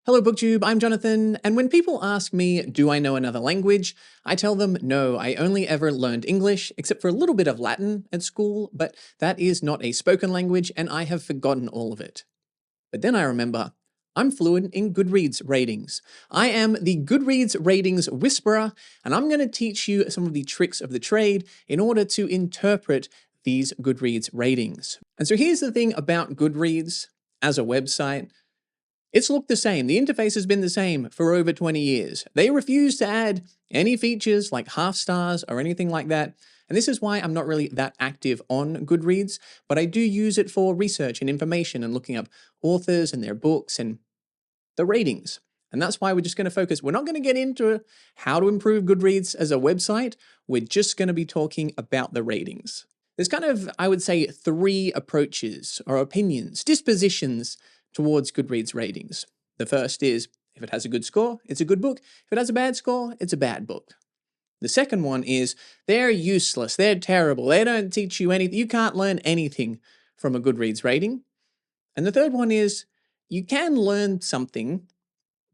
Hello BookTube, I'm Jonathan, and when people ask me, do I know another language? I tell them, no, I only ever learned English, except for a little bit of Latin at school, but that is not a spoken language, and I have forgotten all of it. But then I remember, I'm fluent in Goodreads ratings. I am the Goodreads ratings whisperer, and I'm going to teach you some of the tricks of the trade in order to interpret these Goodreads ratings. And so here's the thing about Goodreads as a website. It's looked the same. The interface has been the same for over 20 years. They refuse to add any features like half stars or anything like that. And this is why I'm not really that active on Goodreads, but I do use it for research and information and looking up authors and their books and the ratings. And that's why we're just going to focus. We're not going to get into how to improve Goodreads as a website. We're just going to be talking about the ratings. There's kind of, I would say, three approaches or opinions, dispositions towards Goodreads ratings. The first is, if it has a good score, it's a good book. If it has a bad score, it's a bad book. The second one is, they're useless, they're terrible, they don't teach you anything, you can't learn anything from a Goodreads rating. And the third one is, you can learn something,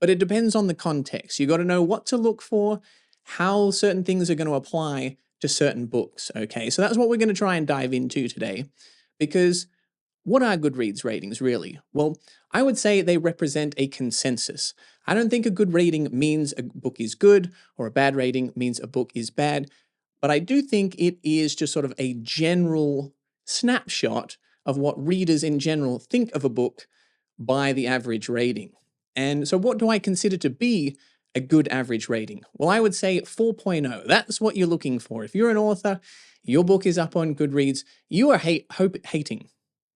but it depends on the context. You got to know what to look for, how certain things are going to apply to certain books, okay? So that's what we're going to try and dive into today, because what are Goodreads ratings, really? Well, I would say they represent a consensus. I don't think a good rating means a book is good, or a bad rating means a book is bad, but I do think it is just sort of a general snapshot of what readers in general think of a book by the average rating. And so what do I consider to be a good average rating? Well, I would say 4.0. That's what you're looking for. If you're an author, your book is up on Goodreads, you are hating.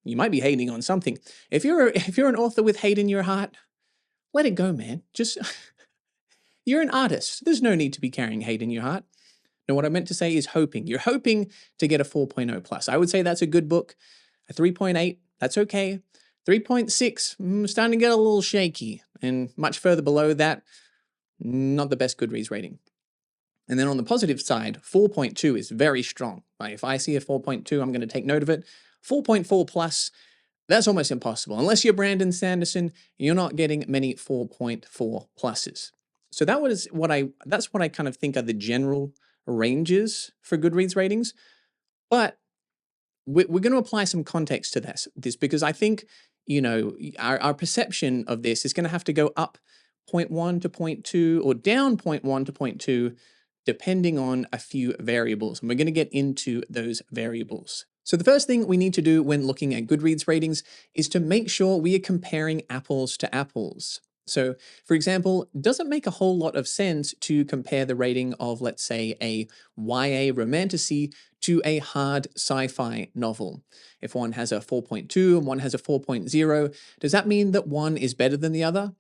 You might be hating on something. If you're an author with hate in your heart, let it go, man. Just you're an artist. There's no need to be carrying hate in your heart. No, what I meant to say is hoping. You're hoping to get a 4.0 plus. I would say that's a good book. A 3.8, that's okay. 3.6, starting to get a little shaky. And much further below that, not the best Goodreads rating. And then on the positive side, 4.2 is very strong. If I see a 4.2, I'm going to take note of it. 4.4 plus, that's almost impossible. Unless you're Brandon Sanderson, you're not getting many 4.4 pluses. So that's what I kind of think are the general ranges for Goodreads ratings. But we're going to apply some context to this because I think, our perception of this is going to have to go up 0.1 to 0.2 or down 0.1 to 0.2, depending on a few variables. And we're going to get into those variables. So the first thing we need to do when looking at Goodreads ratings is to make sure we are comparing apples to apples. So, for example, does it make a whole lot of sense to compare the rating of, let's say, a YA romantasy to a hard sci-fi novel? If one has a 4.2 and one has a 4.0, does that mean that one is better than the other?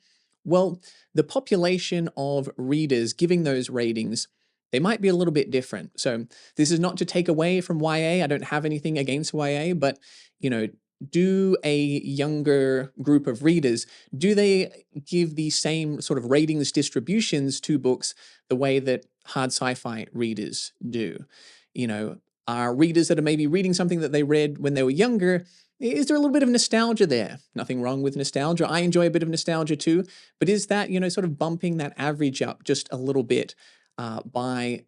Well, the population of readers giving those ratings, they might be a little bit different. So this is not to take away from YA. I don't have anything against YA, but, do a younger group of readers, do they give the same sort of ratings distributions to books the way that hard sci-fi readers do? Are readers that are maybe reading something that they read when they were younger, is there a little bit of nostalgia there? Nothing wrong with nostalgia. I enjoy a bit of nostalgia too, but is that, sort of bumping that average up just a little bit by,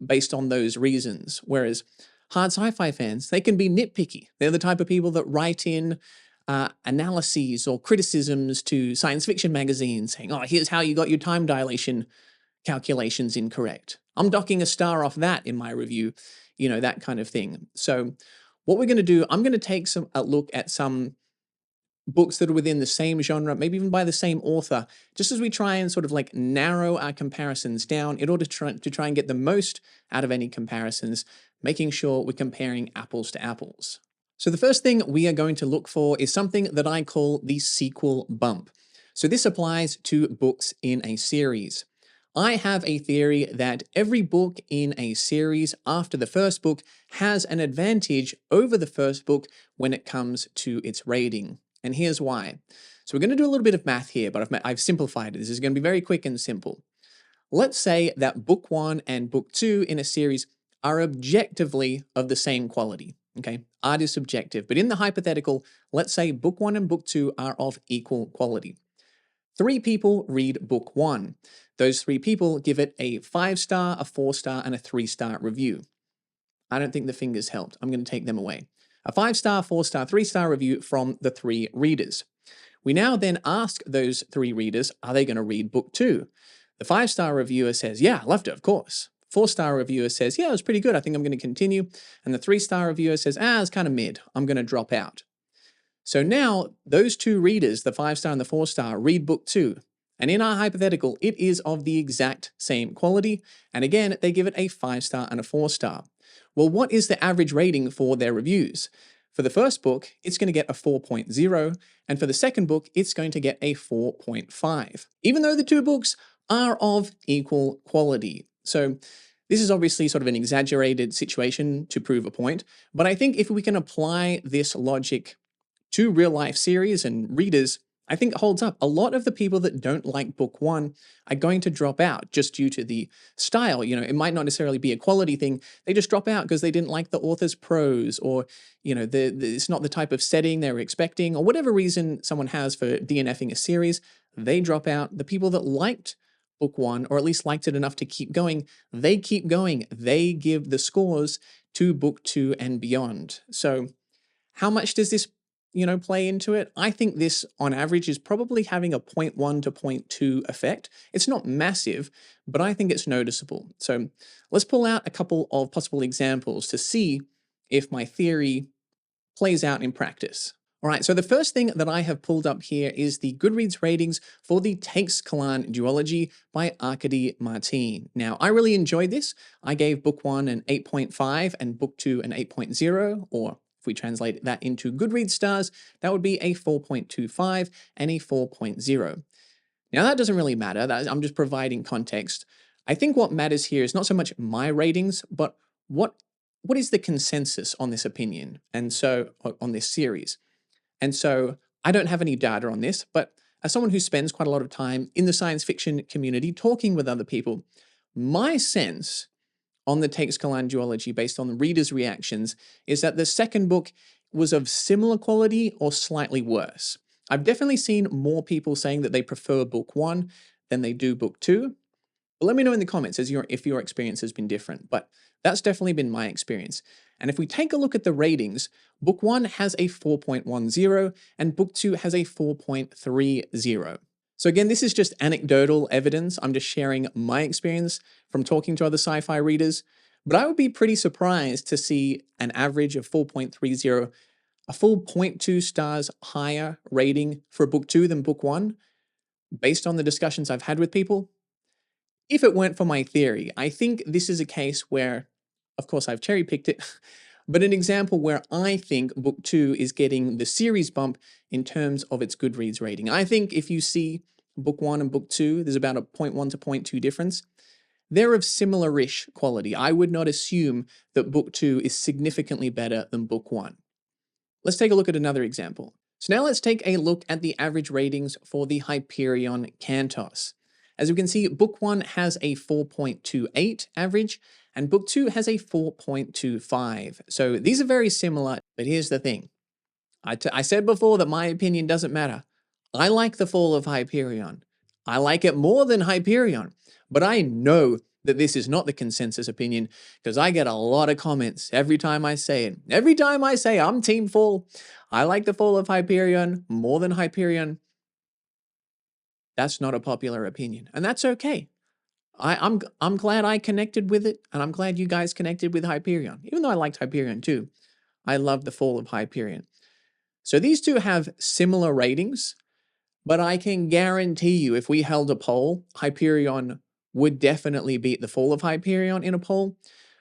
based on those reasons? Whereas hard sci-fi fans, they can be nitpicky. They're the type of people that write in analyses or criticisms to science fiction magazines saying, oh, here's how you got your time dilation calculations incorrect. I'm docking a star off that in my review, that kind of thing. So what we're going to do, I'm going to take a look at some books that are within the same genre, maybe even by the same author, just as we try and sort of like narrow our comparisons down in order to try and get the most out of any comparisons, making sure we're comparing apples to apples. So the first thing we are going to look for is something that I call the sequel bump. So this applies to books in a series. I have a theory that every book in a series after the first book has an advantage over the first book when it comes to its rating. And here's why. So we're going to do a little bit of math here, but I've simplified it. This is going to be very quick and simple. Let's say that book 1 and book 2 in a series are objectively of the same quality. Okay, art is subjective, but in the hypothetical, let's say book 1 and book 2 are of equal quality. 3 people read book 1. Those 3 people give it a 5-star, a 4-star, and a 3-star review. I don't think the fingers helped. I'm going to take them away. A 5-star, 4-star, 3-star review from the 3 readers. We now then ask those 3 readers, are they going to read book 2? The 5-star reviewer says, yeah, I loved it, of course. 4-star reviewer says, yeah, it was pretty good. I think I'm going to continue. And the 3-star reviewer says, it's kind of mid. I'm going to drop out. So now those 2 readers, the 5-star and the 4-star, read book 2. And in our hypothetical, it is of the exact same quality. And again, they give it a 5-star and a 4-star. Well, what is the average rating for their reviews? For the first book, it's going to get a 4.0, and for the second book, it's going to get a 4.5, even though the 2 books are of equal quality. So this is obviously sort of an exaggerated situation to prove a point, but I think if we can apply this logic to real-life series and readers, I think it holds up. A lot of the people that don't like book 1 are going to drop out just due to the style. It might not necessarily be a quality thing. They just drop out because they didn't like the author's prose, or, it's not the type of setting they were expecting, or whatever reason someone has for DNFing a series, they drop out. The people that liked book 1, or at least liked it enough to keep going, they keep going. They give the scores to book 2 and beyond. So how much does this play into it? I think this, on average, is probably having a 0.1 to 0.2 effect. It's not massive, but I think it's noticeable. So let's pull out a couple of possible examples to see if my theory plays out in practice. All right, so the first thing that I have pulled up here is the Goodreads ratings for the Takes-Kalan duology by Arkady Martin. Now, I really enjoyed this. I gave book 1 an 8.5 and book 2 an 8.0, or if we translate that into Goodreads stars, that would be a 4.25 and a 4.0. Now, that doesn't really matter. I'm just providing context. I think what matters here is not so much my ratings, but what is the consensus on this opinion, and so on this series. And so I don't have any data on this, but as someone who spends quite a lot of time in the science fiction community talking with other people, my sense on the Takes-Kalan duology based on the readers' reactions is that the second book was of similar quality or slightly worse. I've definitely seen more people saying that they prefer book 1 than they do book 2. But let me know in the comments if your experience has been different, but that's definitely been my experience. And if we take a look at the ratings, book 1 has a 4.10 and book 2 has a 4.30. So again, this is just anecdotal evidence. I'm just sharing my experience from talking to other sci-fi readers, but I would be pretty surprised to see an average of 4.30, a full 0.2 stars higher rating for book 2 than book 1, based on the discussions I've had with people. If it weren't for my theory, I think this is a case where, of course, I've cherry-picked it, but an example where I think book 2 is getting the series bump in terms of its Goodreads rating. I think if you see book 1 and book 2, there's about a 0.1 to 0.2 difference. They're of similar-ish quality. I would not assume that book 2 is significantly better than book 1. Let's take a look at another example. So now let's take a look at the average ratings for the Hyperion Cantos. As we can see, book 1 has a 4.28 average, and book 2 has a 4.25. So these are very similar, but here's the thing. I said before that my opinion doesn't matter. I like The Fall of Hyperion. I like it more than Hyperion, but I know that this is not the consensus opinion because I get a lot of comments every time I say it. Every time I say I'm Team Fall, I like The Fall of Hyperion more than Hyperion. That's not a popular opinion, and that's okay. I'm glad I connected with it, and I'm glad you guys connected with Hyperion. Even though I liked Hyperion too, I love The Fall of Hyperion. So these two have similar ratings, but I can guarantee you if we held a poll, Hyperion would definitely beat The Fall of Hyperion in a poll,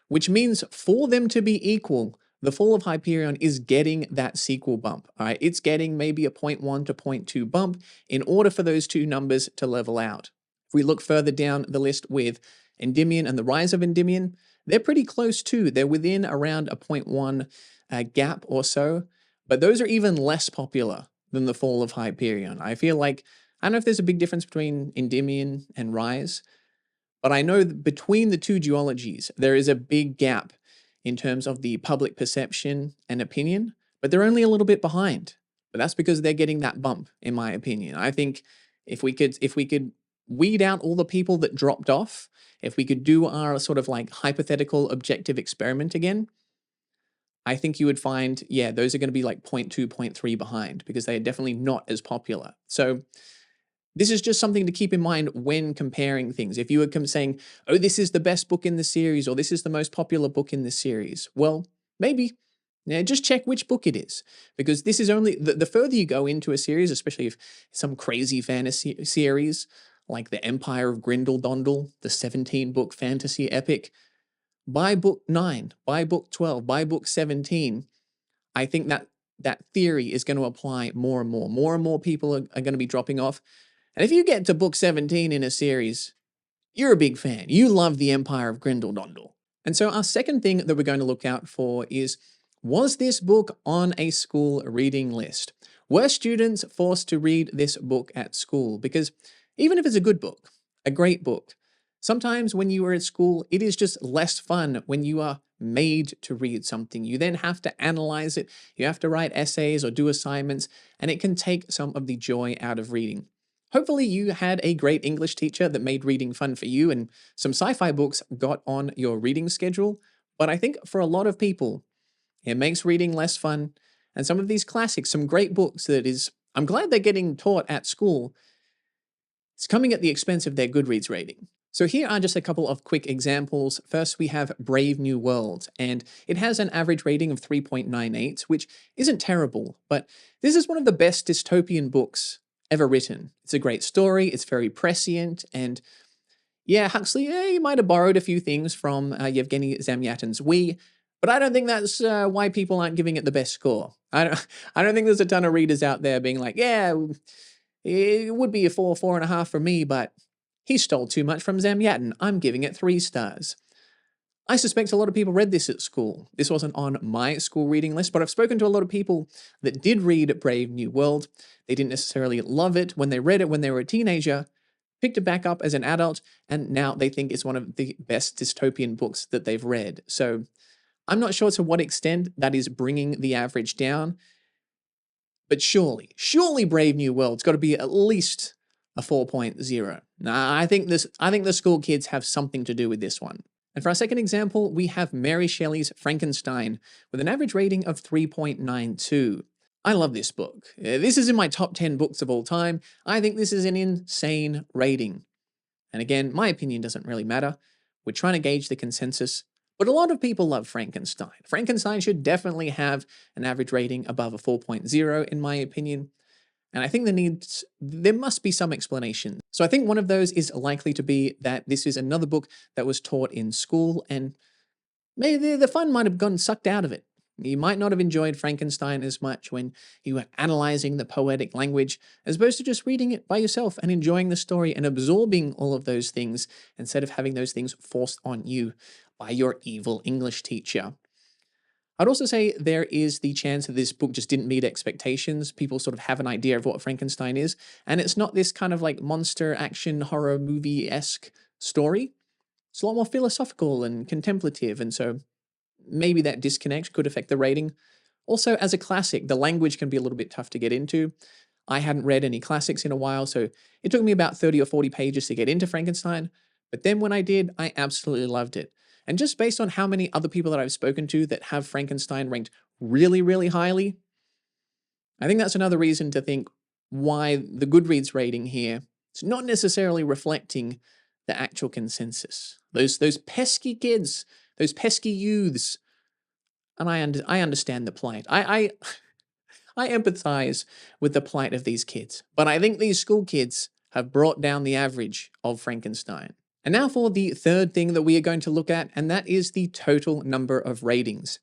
which means for them to be equal, The Fall of Hyperion is getting that sequel bump. All right, it's getting maybe a 0.1 to 0.2 bump in order for those two numbers to level out. If we look further down the list with Endymion and the Rise of Endymion, they're pretty close too. They're within around a 0.1 gap or so, but those are even less popular than The Fall of Hyperion. I feel like, I don't know if there's a big difference between Endymion and Rise, but I know that between the two duologies, there is a big gap in terms of the public perception and opinion, but they're only a little bit behind. But that's because they're getting that bump, in my opinion. I think If we could weed out all the people that dropped off, if we could do our sort of like hypothetical objective experiment again, I think you would find, yeah, those are going to be like point 0.2, point 0.3 behind because they are definitely not as popular. So this is just something to keep in mind when comparing things. If you were saying, oh, this is the best book in the series, or this is the most popular book in the series, well, maybe. Yeah, just check which book it is, because this is only the further you go into a series, especially if some crazy fantasy series like The Empire of Grindel Dondel, the 17-book fantasy epic, by book 9, by book 12, by book 17, I think that theory is going to apply more and more. More and more people are going to be dropping off. And if you get to book 17 in a series, you're a big fan. You love The Empire of Grindel Dondel. And so our second thing that we're going to look out for is, was this book on a school reading list? Were students forced to read this book at school? Because even if it's a good book, a great book, sometimes when you are at school, it is just less fun when you are made to read something. You then have to analyze it, you have to write essays or do assignments, and it can take some of the joy out of reading. Hopefully you had a great English teacher that made reading fun for you and some sci-fi books got on your reading schedule. But I think for a lot of people, it makes reading less fun. And some of these classics, some great books I'm glad they're getting taught at school, it's coming at the expense of their Goodreads rating. So here are just a couple of quick examples. First, we have Brave New World, and it has an average rating of 3.98, which isn't terrible, but this is one of the best dystopian books ever written. It's a great story, it's very prescient, and yeah, Huxley, he might have borrowed a few things from Yevgeny Zamyatin's We, but I don't think that's why people aren't giving it the best score. I don't think there's a ton of readers out there being like, yeah, it would be a 4.5 for me, but he stole too much from Zamyatin. I'm giving it 3 stars. I suspect a lot of people read this at school. This wasn't on my school reading list, but I've spoken to a lot of people that did read Brave New World. They didn't necessarily love it when they read it when they were a teenager, picked it back up as an adult, and now they think it's one of the best dystopian books that they've read. So I'm not sure to what extent that is bringing the average down, but surely Brave New World's got to be at least a 4.0. Nah, I think the school kids have something to do with this one. And for our second example, we have Mary Shelley's Frankenstein with an average rating of 3.92. I love this book. This is in my top 10 books of all time. I think this is an insane rating. And again, my opinion doesn't really matter. We're trying to gauge the consensus. But a lot of people love Frankenstein. Frankenstein should definitely have an average rating above a 4.0 in my opinion. And I think there must be some explanation. So I think one of those is likely to be that this is another book that was taught in school and maybe the fun might have gotten sucked out of it. You might not have enjoyed Frankenstein as much when you were analyzing the poetic language, as opposed to just reading it by yourself and enjoying the story and absorbing all of those things instead of having those things forced on you by your evil English teacher. I'd also say there is the chance that this book just didn't meet expectations. People sort of have an idea of what Frankenstein is, and it's not this kind of like monster action horror movie-esque story. It's a lot more philosophical and contemplative, and so maybe that disconnect could affect the rating. Also, as a classic, the language can be a little bit tough to get into. I hadn't read any classics in a while, so it took me about 30 or 40 pages to get into Frankenstein, but then when I did, I absolutely loved it. And just based on how many other people that I've spoken to that have Frankenstein ranked really, really highly, I think that's another reason to think why the Goodreads rating here is not necessarily reflecting the actual consensus. Those pesky kids, those pesky youths, and I understand the plight. I empathize with the plight of these kids, but I think these school kids have brought down the average of Frankenstein. And now for the third thing that we are going to look at, and that is the total number of ratings.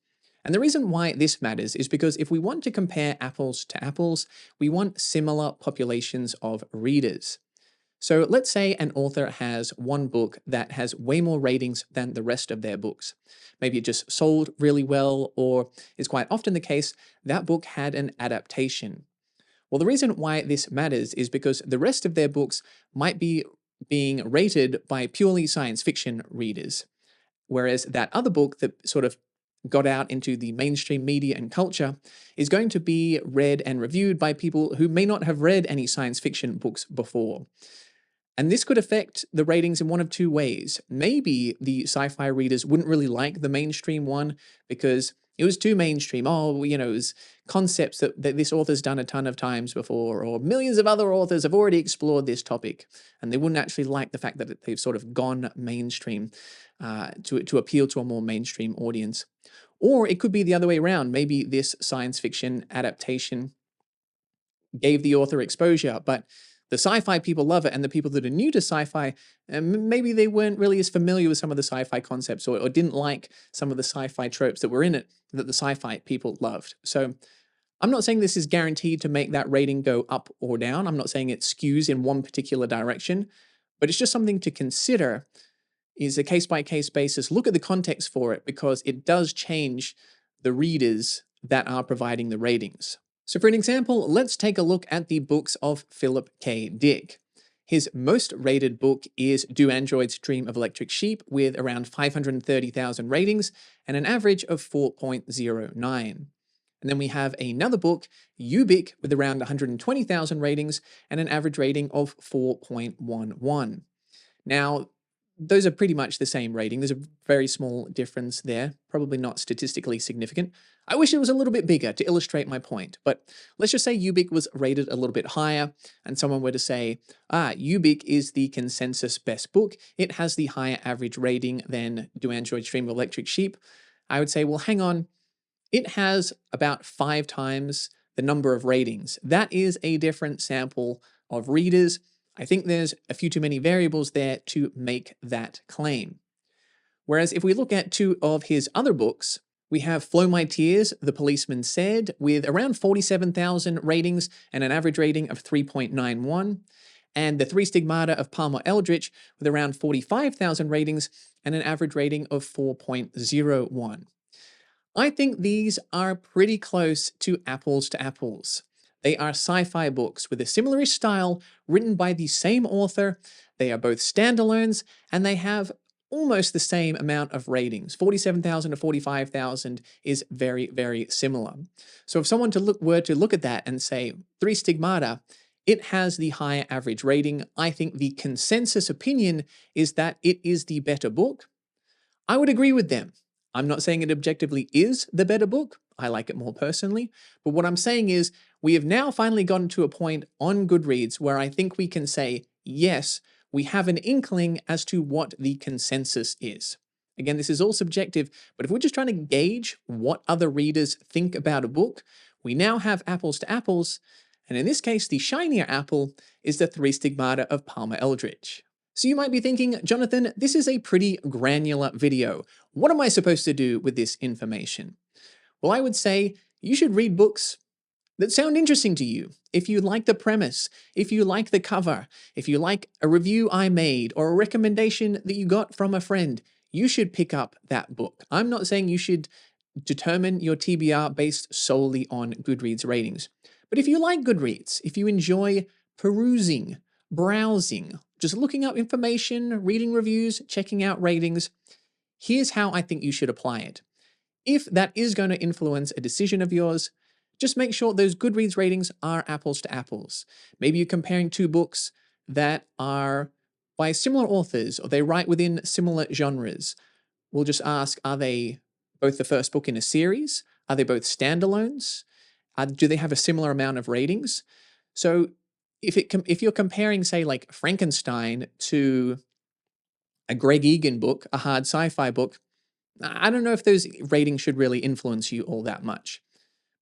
And the reason why this matters is because if we want to compare apples to apples, we want similar populations of readers. So let's say an author has one book that has way more ratings than the rest of their books. Maybe it just sold really well, or is quite often the case, that book had an adaptation. Well, the reason why this matters is because the rest of their books might be being rated by purely science fiction readers, whereas that other book that sort of got out into the mainstream media and culture is going to be read and reviewed by people who may not have read any science fiction books before. And this could affect the ratings in one of two ways. Maybe the sci-fi readers wouldn't really like the mainstream one because it was too mainstream. Oh, it was concepts that this author's done a ton of times before, or millions of other authors have already explored this topic. And they wouldn't actually like the fact that they've sort of gone mainstream to appeal to a more mainstream audience. Or it could be the other way around. Maybe this science fiction adaptation gave the author exposure, but the sci-fi people love it, and the people that are new to sci-fi, maybe they weren't really as familiar with some of the sci-fi concepts or didn't like some of the sci-fi tropes that were in it that the sci-fi people loved. So I'm not saying this is guaranteed to make that rating go up or down. I'm not saying it skews in one particular direction, but it's just something to consider is a case-by-case basis. Look at the context for it because it does change the readers that are providing the ratings. So for an example, let's take a look at the books of Philip K. Dick. His most rated book is Do Androids Dream of Electric Sheep with around 530,000 ratings and an average of 4.09. And then we have another book, Ubik, with around 120,000 ratings and an average rating of 4.11. Now, those are pretty much the same rating. There's a very small difference there, probably not statistically significant. I wish it was a little bit bigger to illustrate my point, but let's just say Ubik was rated a little bit higher, and someone were to say, Ubik is the consensus best book. It has the higher average rating than Do Androids Dream of Electric Sheep. I would say, well, hang on. It has about 5 times the number of ratings. That is a different sample of readers. I think there's a few too many variables there to make that claim. Whereas if we look at 2 of his other books, we have Flow My Tears, The Policeman Said, with around 47,000 ratings and an average rating of 3.91, and The Three Stigmata of Palmer Eldritch with around 45,000 ratings and an average rating of 4.01. I think these are pretty close to apples. They are sci-fi books with a similar style written by the same author. They are both standalones and they have almost the same amount of ratings. 47,000 to 45,000 is very, very similar. So if someone were to look at that and say, Three Stigmata, it has the higher average rating. I think the consensus opinion is that it is the better book. I would agree with them. I'm not saying it objectively is the better book. I like it more personally. But what I'm saying is we have now finally gotten to a point on Goodreads where I think we can say, yes, we have an inkling as to what the consensus is. Again, this is all subjective, but if we're just trying to gauge what other readers think about a book, we now have apples to apples. And in this case, the shinier apple is The Three Stigmata of Palmer Eldritch. So you might be thinking, Jonathan, this is a pretty granular video. What am I supposed to do with this information? Well, I would say you should read books that sound interesting to you. If you like the premise, if you like the cover, if you like a review I made or a recommendation that you got from a friend, you should pick up that book. I'm not saying you should determine your TBR based solely on Goodreads ratings. But if you like Goodreads, if you enjoy perusing, browsing, just looking up information, reading reviews, checking out ratings, here's how I think you should apply it. If that is going to influence a decision of yours, just make sure those Goodreads ratings are apples to apples. Maybe you're comparing 2 books that are by similar authors or they write within similar genres. We'll just ask, are they both the first book in a series? Are they both standalones? Do they have a similar amount of ratings? So if you're comparing, say, like Frankenstein to a Greg Egan book, a hard sci-fi book, I don't know if those ratings should really influence you all that much.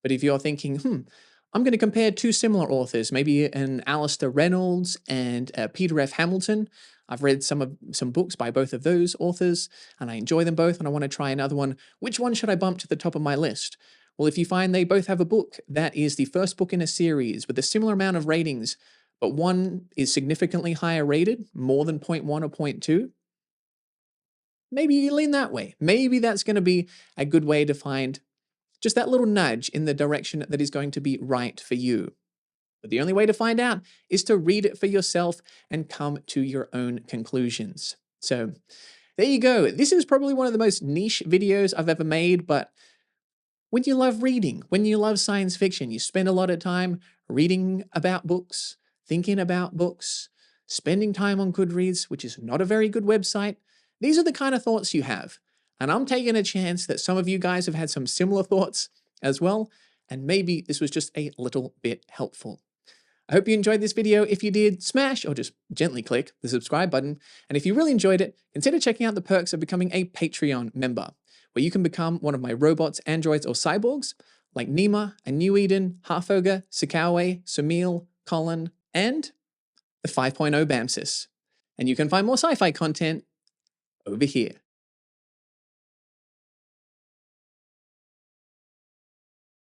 But if you're thinking, I'm going to compare 2 similar authors, maybe an Alistair Reynolds and Peter F. Hamilton. I've read some books by both of those authors, and I enjoy them both, and I want to try another one. Which one should I bump to the top of my list? Well, if you find they both have a book that is the first book in a series with a similar amount of ratings, but one is significantly higher rated, more than 0.1 or 0.2, maybe you lean that way. Maybe that's going to be a good way to find just that little nudge in the direction that is going to be right for you. But the only way to find out is to read it for yourself and come to your own conclusions. So there you go. This is probably one of the most niche videos I've ever made, but when you love reading, when you love science fiction, you spend a lot of time reading about books, thinking about books, spending time on Goodreads, which is not a very good website. These are the kind of thoughts you have. And I'm taking a chance that some of you guys have had some similar thoughts as well, and maybe this was just a little bit helpful. I hope you enjoyed this video. If you did, smash or just gently click the subscribe button. And if you really enjoyed it, consider checking out the perks of becoming a Patreon member, where you can become one of my robots, androids, or cyborgs, like Nima, a New Eden, Half-Ogre, Sikawe, Samil, Colin, and the 5.0 Bamsis. And you can find more sci-fi content over here.